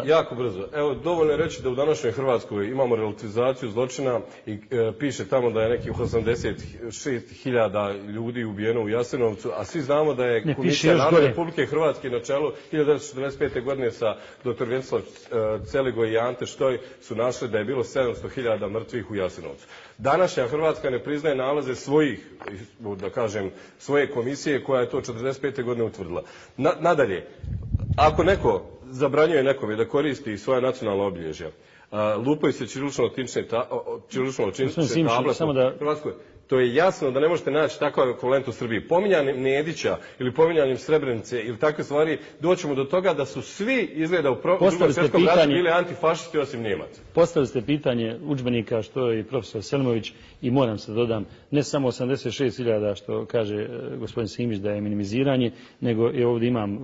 Jako brzo. Evo, dovoljno je reći da u današnjoj Hrvatskoj imamo relativizaciju zločina i piše tamo da je nekih 86.000 ljudi ubijeno u Jasenovcu, a svi znamo da je Komisija Narodne Republike Hrvatske na čelu 1945. godine sa dr. Vjenslav Celigoj i Ante Štoj su našli da je bilo 700.000 mrtvih u Jasenovcu. Današnja Hrvatska ne priznaje nalaze svojih, da kažem, svoje komisije koja je to 1945. godine utvrdila. Nadalje, ako neko zabranjuje nekome da koristi svoja nacionalna obilježja, lupaju se ćirilično-latinične table u Hrvatskoj, to je jasno da ne možete naći takav ekvivalent u Srbiji. Pominjanjem Nedića ili pominjanjem Srebrenice ili takve stvari doćemo do toga da su svi izgleda u Drugom svjetskom ratu bili antifašisti osim Njemaca. Postavili ste pitanje udžbenika što je i profesor Selimović i moram se dodam, ne samo 86.000 što kaže gospodin Simić da je minimiziranje, nego i ovdje imam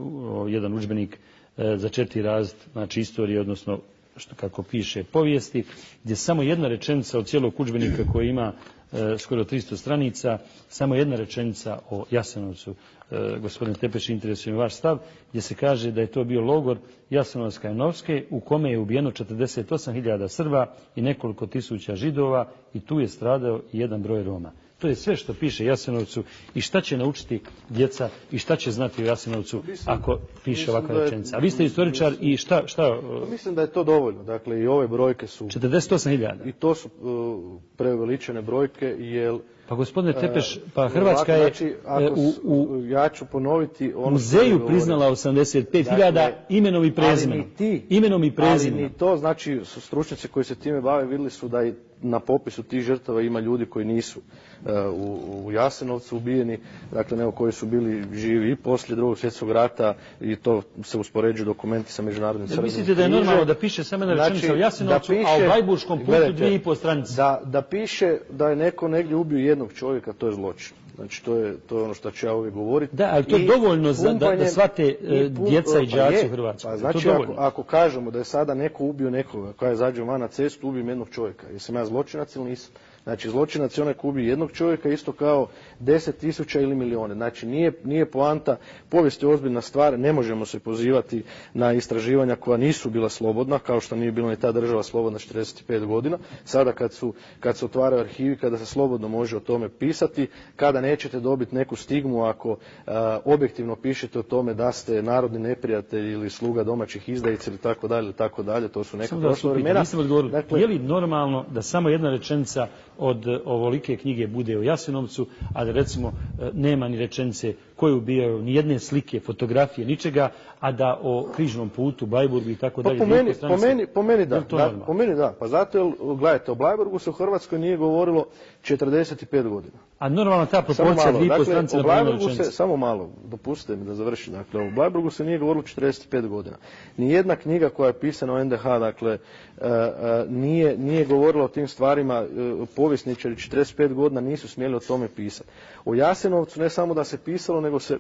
jedan udžbenik za 4 razred, znači istorije, odnosno što kako piše povijesti, gdje samo jedna rečenica od cijelog udžbenika koji ima skoro 300 stranica, samo jedna rečenica o Jasenovcu, gospodine Tepeši, interesuje mi vaš stav, gdje se kaže da je to bio logor Jasenovac-Kajanovske u kome je ubijeno 48.000 Srba i nekoliko tisuća Židova i tu je stradao i jedan broj Roma. To je sve što piše Jasenovcu i šta će naučiti djeca i šta će znati o Jasenovcu ako piše ovakva rečenica. A vi ste istoričar i šta? Mislim da je to dovoljno. Dakle, i ove brojke su... 48.000. I to su preuveličene brojke, jer... Pa gospodine Tepeš, pa Hrvatska je ja ću ponoviti u muzeju priznala 85.000 imenom i prezimenom. Ali ni to, znači stručnjaci koji se time bave vidjeli su da i na popisu tih žrtava ima ljudi koji nisu u Jasenovcu ubijeni, dakle nego koji su bili živi i poslije Drugog svjetskog rata i to se uspoređuju dokumenti sa međunarodnim crvenim križem. Mislite da je normalno da piše samo jedna rečenica o Jasenovcu, a u Bajburškom putu 2,5 stranice? Da piše da je neko negdje ubio jednog čovjeka, to je zločin. Znači, to je ono što ću ja uvijek govoriti. Da, ali to je dovoljno da shvate djeca i đaci u Hrvatskoj. Pa znači, ako kažemo da je sada neko ubio nekoga, koja je zađe van na cestu, ubijem jednog čovjeka. Jesam ja zločinac ili nisam? Znači, zločinac je onaj ko ubije jednog čovjeka isto kao 10.000 ili milijune. Znači, nije poanta, povijest je ozbiljna stvar, ne možemo se pozivati na istraživanja koja nisu bila slobodna, kao što nije bila ni ta država slobodna 45 godina. Sada kad se otvaraju arhivi, kada se slobodno može o tome pisati, kada nećete dobiti neku stigmu ako objektivno pišete o tome da ste narodni neprijatelj ili sluga domaćih izdajica ili tako dalje, to su neka prošla vremena. Dakle, je li normalno da samo jedna rečenica od ovolike knjige bude o Jasenovcu, a da recimo nema ni rečenice ko je ubijao, ni jedne slike, fotografije, ničega, a da o križnom putu, Bleiburgu i tako dalje. Po meni da. Pa zato, gledajte, o Bleiburgu se u Hrvatskoj nije govorilo 45 godina. A normalno ta proporcija 2,5 stranice na prvoj rečenici. Samo malo, dopustite mi da završim. Dakle, o Bleiburgu se nije govorilo 45 godina. Nijedna knjiga koja je pisana o NDH, dakle, nije govorila o tim stvarima, povjesničari 45 godina nisu smjeli o tome pisati. O Jasenovcu ne samo da se pisalo, nego se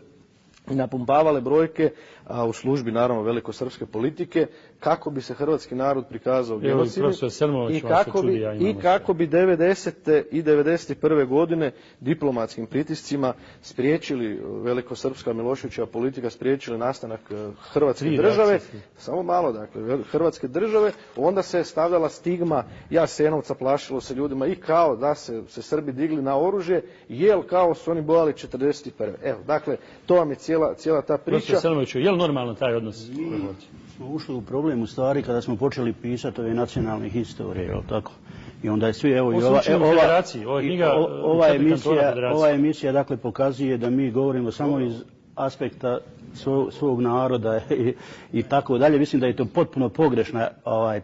napumpavale brojke, a u službi naravno velikosrpske politike, kako bi se hrvatski narod prikazao genocidnim i kako bi 90. i 91. godine diplomatskim pritiscima spriječili velikosrpska Miloševićeva politika, spriječili nastanak Hrvatske države, samo malo dakle, Hrvatske države, onda se stavljala stigma Jasenovca, plašilo se ljudima i kao da se Srbi digli na oružje, jel kao su oni bojali 41. Evo, dakle, to vam je cijela ta priča. Je li normalno taj odnos? Mi smo ušli u problem u stvari kada smo počeli pisati ove nacionalne historije, je li tako? I onda je svi, evo i ova emisija dakle pokazuje da mi govorimo samo iz aspekta svog naroda i tako dalje. Mislim da je to potpuno pogrešna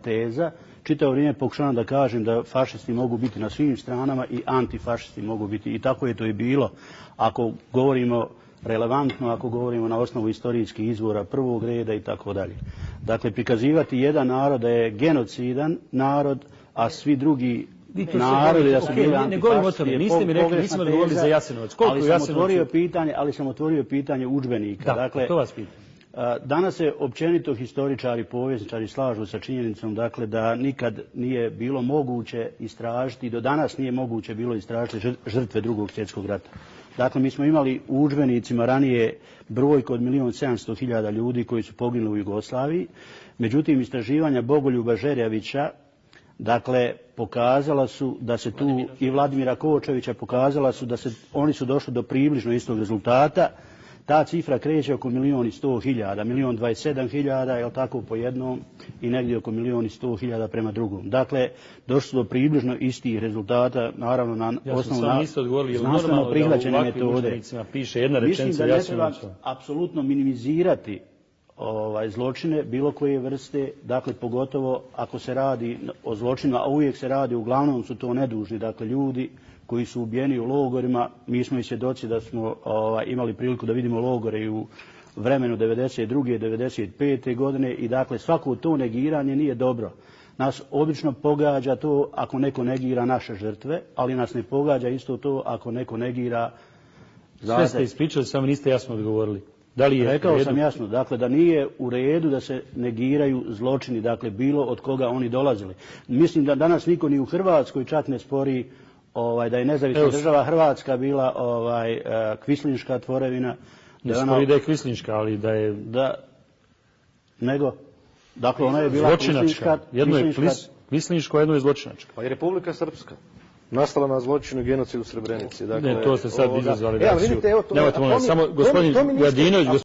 teza. Čitavo vrijeme pokušavam da kažem da fašisti mogu biti na svim stranama i antifašisti mogu biti. I tako je to i bilo. Ako govorimo relevantno, ako govorimo na osnovu istorijskih izvora prvog reda i tako dalje. Dakle, prikazivati jedan narod da je genocidan narod, a svi drugi narodi da su bili antifašisti. Niste mi rekli, nismo govorili za Jasenovac. Ali sam otvorio pitanje udžbenika. Da, to vas pitam. Danas se općenito historičari, povjesničari slažu sa činjenicom dakle, da nikad nije bilo moguće istražiti, do danas nije moguće bilo istražiti žrtve Drugog svjetskog rata. Dakle, mi smo imali u udžbenicima ranije brojku od 1.700.000 ljudi koji su poginuli u Jugoslaviji. Međutim, istraživanja Bogoljuba Žerjavića, dakle, pokazala su da se tu i Vladimira Kočevića pokazala su da oni su došli do približno istog rezultata. Ta cifra kreće oko 1.100.000, 1.027.000, je li tako po jednom, i negdje oko 1.100.000 prema drugom. Dakle, došli su do približno istih rezultata, naravno na osnovu znanstveno prihvaćene metode. Piše jedna rečenica, mislim da ne treba apsolutno minimizirati zločine bilo koje vrste, dakle pogotovo ako se radi o zločinima, a uvijek se radi, uglavnom su to nedužni, dakle ljudi koji su ubijeni u logorima. Mi smo i svjedoci da smo imali priliku da vidimo logore i u vremenu 92. i 95. godine i dakle svako to negiranje nije dobro. Nas obično pogađa to ako neko negira naše žrtve, ali nas ne pogađa isto to ako neko negira... Sve ste ispričali, samo niste jasno odgovorili. Rekao sam jasno, dakle da nije u redu da se negiraju zločini, dakle bilo od koga oni dolazili. Mislim da danas niko ni u Hrvatskoj čak ne spori da je nezavisna država Hrvatska bila kvislinška tvorevina. Ne spori da je kvislinška, ali da je... Nego? Dakle, ona je bila zločinačka. Jedno je kvislinško, jedno je zločinačka. Pa i Republika Srpska. Nastala na zločinu genocidu u Srebrenici. Dakle, ne, to ste sad izazvali. Vidite, evo to... Nemojte, samo gospodin Vujadinović,